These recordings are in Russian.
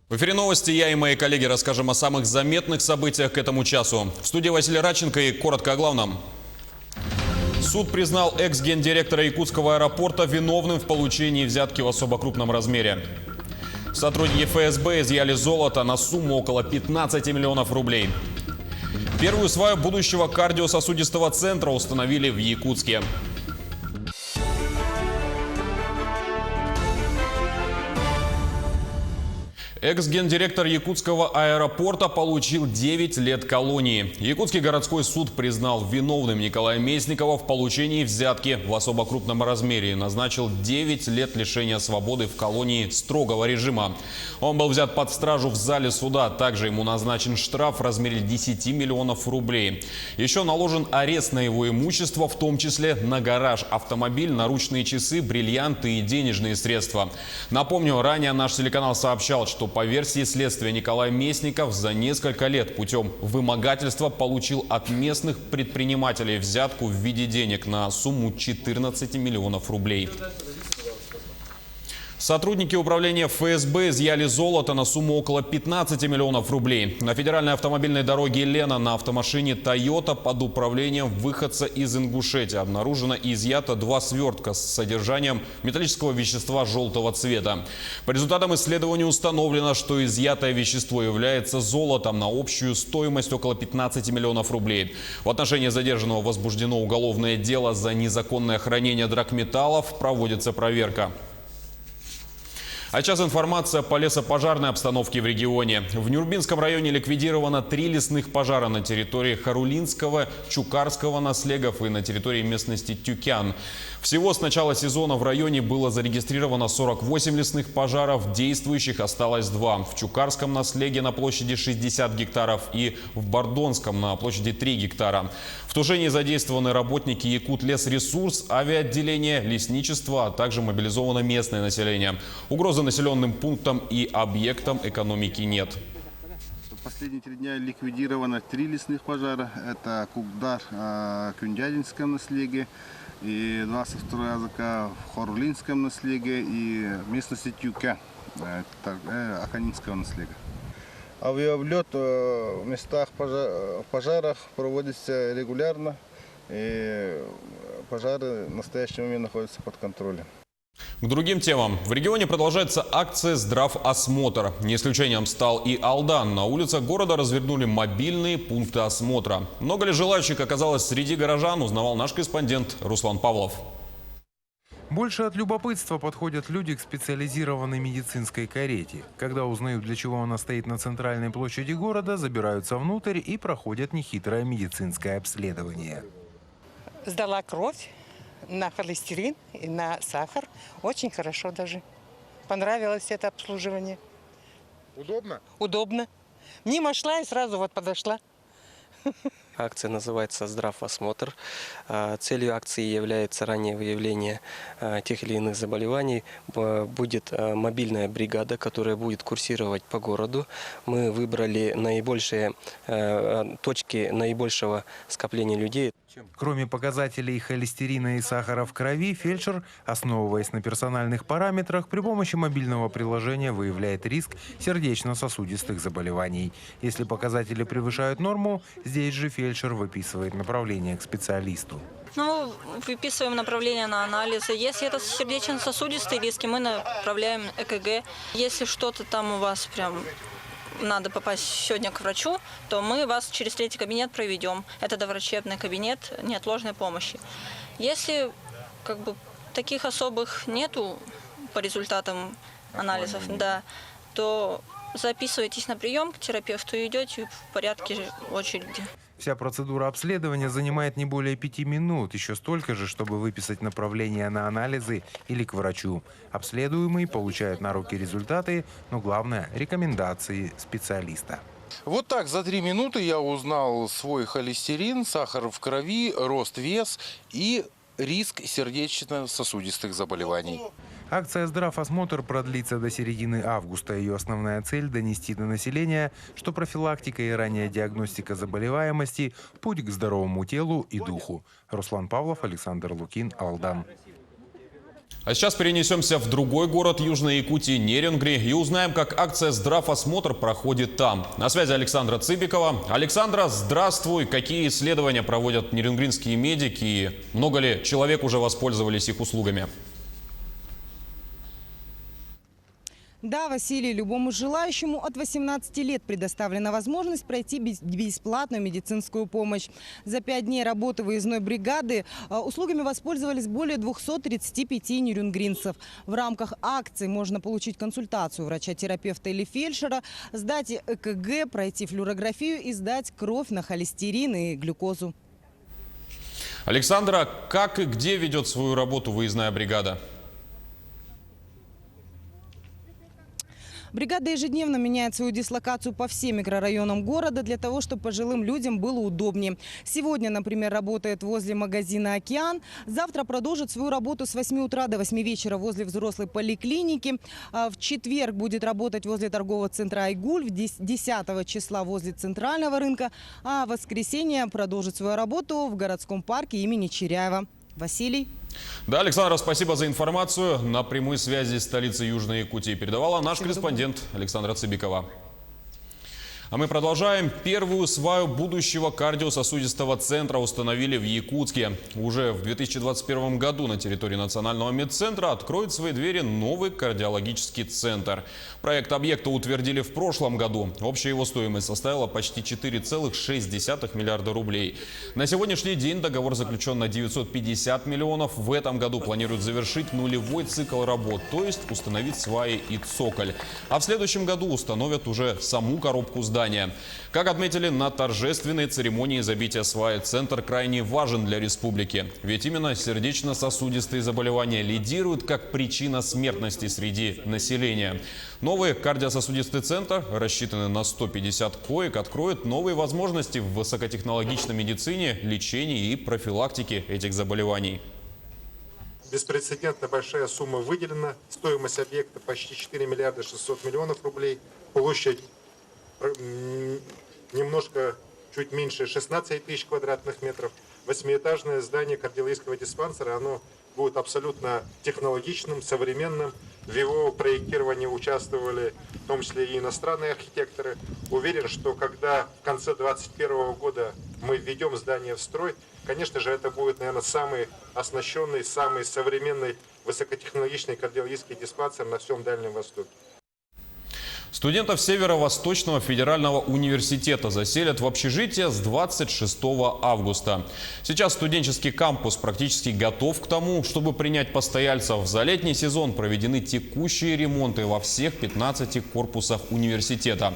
В эфире новости. Я и мои коллеги расскажем о самых заметных событиях к этому часу. В студии Василий Радченко и коротко о главном. Суд признал экс-гендиректора Якутского аэропорта виновным в получении взятки в особо крупном размере. Сотрудники ФСБ изъяли золото на сумму около 15 миллионов рублей. Первую сваю будущего кардиососудистого центра установили в Якутске. Экс-гендиректор Якутского аэропорта получил 9 лет колонии. Якутский городской суд признал виновным Николая Месникова в получении взятки в особо крупном размере и назначил 9 лет лишения свободы в колонии строгого режима. Он был взят под стражу в зале суда. Также ему назначен штраф в размере 10 миллионов рублей. Еще наложен арест на его имущество, в том числе на гараж, автомобиль, наручные часы, бриллианты и денежные средства. Напомню, ранее наш телеканал сообщал, что по версии следствия Николай Месников за несколько лет путем вымогательства получил от местных предпринимателей взятку в виде денег на сумму 14 миллионов рублей. Сотрудники управления ФСБ изъяли золото на сумму около 15 миллионов рублей. На федеральной автомобильной дороге Лена на автомашине Toyota под управлением выходца из Ингушетии обнаружено и изъято 2 свертка с содержанием металлического вещества желтого цвета. По результатам исследования установлено, что изъятое вещество является золотом на общую стоимость около 15 миллионов рублей. В отношении задержанного возбуждено уголовное дело за незаконное хранение драгметаллов. Проводится проверка. А сейчас информация по лесопожарной обстановке в регионе. В Нюрбинском районе ликвидировано 3 лесных пожара на территории Харулинского, Чукарского наслегов и на территории местности Тюкян. Всего с начала сезона в районе было зарегистрировано 48 лесных пожаров, действующих осталось 2. В Чукарском наслеге на площади 60 гектаров и в Бордонском на площади 3 гектара. В тушении задействованы работники Якутлесресурс, авиаотделение, лесничество, а также мобилизовано местное население. Угрозы населенным пунктам и объектам экономики нет. В последние 3 дня ликвидировано 3 лесных пожара. Это Кукдар, Кюндядинском наслеге и 22 языка в Хорулинском наслеге и местности Тюка, Аканинского наслега. Авиаоблет в местах пожаров проводится регулярно, и пожары в настоящий момент находятся под контролем. К другим темам. В регионе продолжается акция «Здравосмотр». Не исключением стал и Алдан. На улицах города развернули мобильные пункты осмотра. Много ли желающих оказалось среди горожан, узнавал наш корреспондент Руслан Павлов. Больше от любопытства подходят люди к специализированной медицинской карете. Когда узнают, для чего она стоит на центральной площади города, забираются внутрь и проходят нехитрое медицинское обследование. Сдала кровь на холестерин и на сахар. Очень хорошо даже. Понравилось это обслуживание. Удобно? Удобно. Мимо шла и сразу вот подошла. Акция называется «Здравосмотр». Целью акции является раннее выявление тех или иных заболеваний. Будет мобильная бригада, которая будет курсировать по городу. Мы выбрали наибольшие точки наибольшего скопления людей. Кроме показателей холестерина и сахара в крови, фельдшер, основываясь на персональных параметрах, при помощи мобильного приложения выявляет риск сердечно-сосудистых заболеваний. Если показатели превышают норму, здесь же фельдшер выписывает направление к специалисту. Выписываем направление на анализы. Если это сердечно-сосудистые риски, мы направляем ЭКГ. Если что-то там у вас прям надо попасть сегодня к врачу, то мы вас через 3-й кабинет проведем. Это доврачебный кабинет неотложной помощи. Если таких особых нету по результатам анализов, то записывайтесь на прием к терапевту и идете в порядке очереди. Вся процедура обследования занимает не более 5 минут, еще столько же, чтобы выписать направление на анализы или к врачу. Обследуемый получает на руки результаты, но главное – рекомендации специалиста. Вот так за 3 минуты я узнал свой холестерин, сахар в крови, рост, вес и риск сердечно-сосудистых заболеваний. Акция «Здравосмотр» продлится до середины августа. Ее основная цель – донести до населения, что профилактика и ранняя диагностика заболеваемости – путь к здоровому телу и духу. Руслан Павлов, Александр Лукин, Алдан. А сейчас перенесемся в другой город Южной Якутии, Нерюнгри, и узнаем, как акция «Здравосмотр» проходит там. На связи Александра Цыбикова. Александра, здравствуй. Какие исследования проводят нерюнгринские медики? И много ли человек уже воспользовались их услугами? Да, Василий, любому желающему от 18 лет предоставлена возможность пройти бесплатную медицинскую помощь. За 5 дней работы выездной бригады услугами воспользовались более 235 нерюнгринцев. В рамках акции можно получить консультацию врача-терапевта или фельдшера, сдать ЭКГ, пройти флюорографию и сдать кровь на холестерин и глюкозу. Александра, как и где ведет свою работу выездная бригада? Бригада ежедневно меняет свою дислокацию по всем микрорайонам города для того, чтобы пожилым людям было удобнее. Сегодня, например, работает возле магазина «Океан». Завтра продолжит свою работу с 8 утра до 8 вечера возле взрослой поликлиники. В четверг будет работать возле торгового центра «Айгуль», 10 числа возле центрального рынка. А в воскресенье продолжит свою работу в городском парке имени Черяева. Василий. Да, Александра, спасибо за информацию. На прямой связи с столицей Южной Якутии передавала наш корреспондент Александра Цыбикова. А мы продолжаем. Первую сваю будущего кардиососудистого центра установили в Якутске. Уже в 2021 году на территории Национального медцентра откроет свои двери новый кардиологический центр. Проект объекта утвердили в прошлом году. Общая его стоимость составила почти 4,6 миллиарда рублей. На сегодняшний день договор заключен на 950 миллионов. В этом году планируют завершить нулевой цикл работ, то есть установить сваи и цоколь. А в следующем году установят уже саму коробку здания. Как отметили на торжественной церемонии забития сваи, центр крайне важен для республики. Ведь именно сердечно-сосудистые заболевания лидируют как причина смертности среди населения. Новый кардиососудистый центр, рассчитанный на 150 коек, откроет новые возможности в высокотехнологичной медицине, лечении и профилактике этих заболеваний. Беспрецедентно большая сумма выделена. Стоимость объекта почти 4 миллиарда 600 миллионов рублей. Площадь немножко чуть меньше 16 тысяч квадратных метров. 8-этажное здание кардиологического диспансера, оно будет абсолютно технологичным, современным. В его проектировании участвовали в том числе и иностранные архитекторы. Уверен, что когда в конце 2021 года мы введем здание в строй, конечно же, это будет, наверное, самый оснащенный, самый современный высокотехнологичный кардиологический диспансер на всем Дальнем Востоке. Студентов Северо-Восточного федерального университета заселят в общежитие с 26 августа. Сейчас студенческий кампус практически готов к тому, чтобы принять постояльцев. За летний сезон проведены текущие ремонты во всех 15 корпусах университета.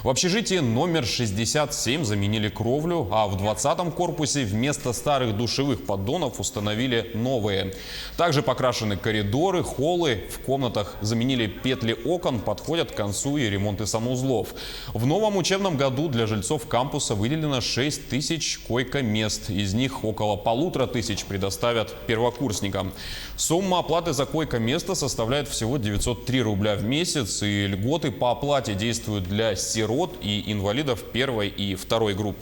В общежитии номер 67 заменили кровлю, а в 20-м корпусе вместо старых душевых поддонов установили новые. Также покрашены коридоры, холлы. В комнатах заменили петли окон, подходят к концу и ремонты санузлов. В новом учебном году для жильцов кампуса выделено 6 тысяч койко-мест. Из них около 1500 предоставят первокурсникам. Сумма оплаты за койко-место составляет всего 903 рубля в месяц. И льготы по оплате действуют для сирот и инвалидов первой и второй групп.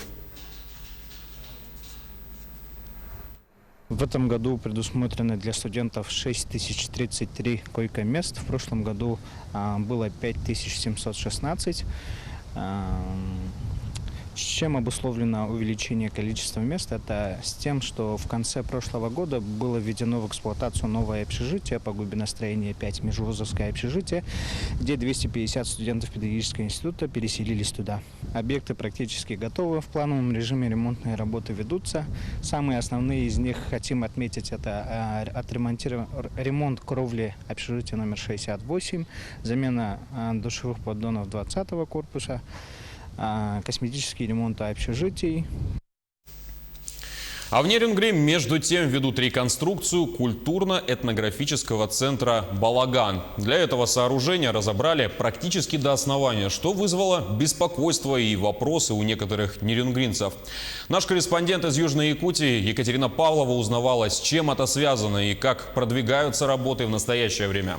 В этом году предусмотрено для студентов 6033 койко-мест. В прошлом году было 5716. С чем обусловлено увеличение количества мест? Это с тем, что в конце прошлого года было введено в эксплуатацию новое общежитие по глубиностроению 5, межвузовское общежитие, где 250 студентов педагогического института переселились туда. Объекты практически готовы, в плановом режиме ремонтные работы ведутся. Самые основные из них хотим отметить: это ремонт кровли общежития номер 68, замена душевых поддонов 20-го корпуса, косметический ремонт общежитий. А в Нерюнгри между тем ведут реконструкцию культурно-этнографического центра «Балаган». Для этого сооружения разобрали практически до основания, что вызвало беспокойство и вопросы у некоторых нерюнгринцев. Наш корреспондент из Южной Якутии Екатерина Павлова узнавала, с чем это связано и как продвигаются работы в настоящее время.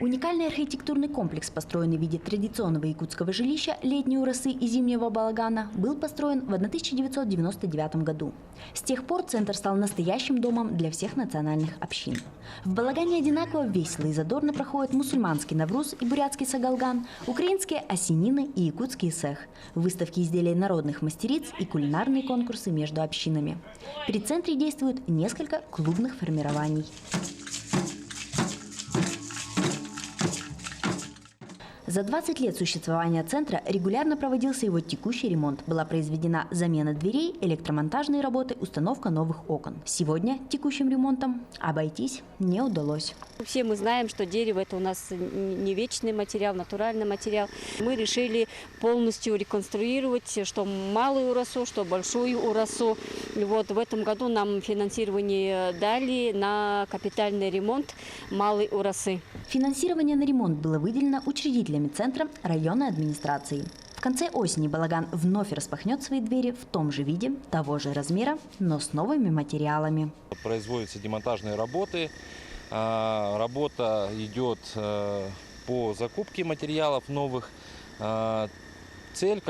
Уникальный архитектурный комплекс, построенный в виде традиционного якутского жилища «Летней урасы» и «Зимнего балагана», был построен в 1999 году. С тех пор центр стал настоящим домом для всех национальных общин. В балагане одинаково весело и задорно проходят мусульманский Навруз и бурятский Сагалган, украинские осенины и якутский сэх, выставки изделий народных мастериц и кулинарные конкурсы между общинами. При центре действует несколько клубных формирований. За 20 лет существования центра регулярно проводился его текущий ремонт. Была произведена замена дверей, электромонтажные работы, установка новых окон. Сегодня текущим ремонтом обойтись не удалось. Все мы знаем, что дерево – это у нас не вечный материал, натуральный материал. Мы решили полностью реконструировать, что малую урасу, что большую урасу. Вот в этом году нам финансирование дали на капитальный ремонт малой урасы. Финансирование на ремонт было выделено учредителями центра районной администрации. В конце осени балаган вновь распахнет свои двери в том же виде, того же размера, но с новыми материалами. Производятся демонтажные работы. Работа идет по закупке материалов новых. Цель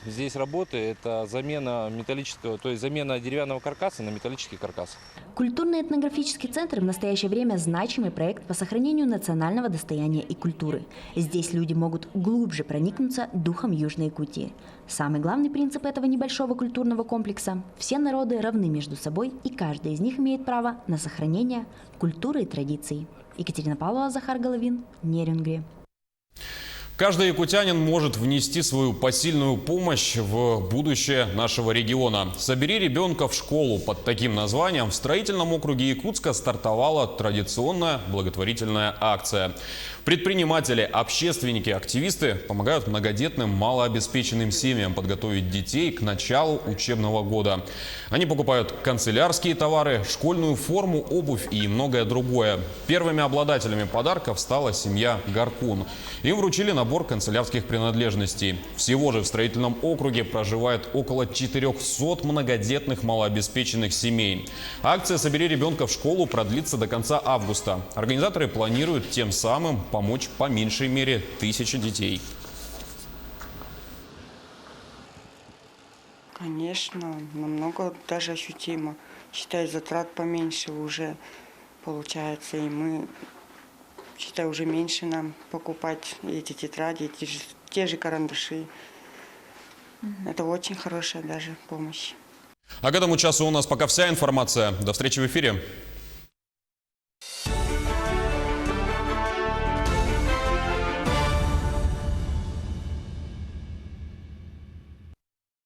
здесь работы – это замена металлического, то есть замена деревянного каркаса на металлический каркас. Культурно-этнографический центр в настоящее время значимый проект по сохранению национального достояния и культуры. Здесь люди могут глубже проникнуться духом Южной Якутии. Самый главный принцип этого небольшого культурного комплекса – все народы равны между собой, и каждый из них имеет право на сохранение культуры и традиций. Екатерина Павлова, Захар Головин, Нерюнгри. Каждый якутянин может внести свою посильную помощь в будущее нашего региона. «Собери ребенка в школу» под таким названием в строительном округе Якутска стартовала традиционная благотворительная акция. Предприниматели, общественники, активисты помогают многодетным, малообеспеченным семьям подготовить детей к началу учебного года. Они покупают канцелярские товары, школьную форму, обувь и многое другое. Первыми обладателями подарков стала семья Гаркун. Им вручили набор канцелярских принадлежностей. Всего же в строительном округе проживает около 400 многодетных малообеспеченных семей. Акция «Собери ребенка в школу» продлится до конца августа. Организаторы планируют тем самым помочь по меньшей мере 1000 детей. Конечно, намного даже ощутимо. Считай, затрат поменьше уже получается, и мы, считай, уже меньше нам покупать эти тетради, те же карандаши. Это очень хорошая даже помощь. А к этому часу у нас пока вся информация. До встречи в эфире.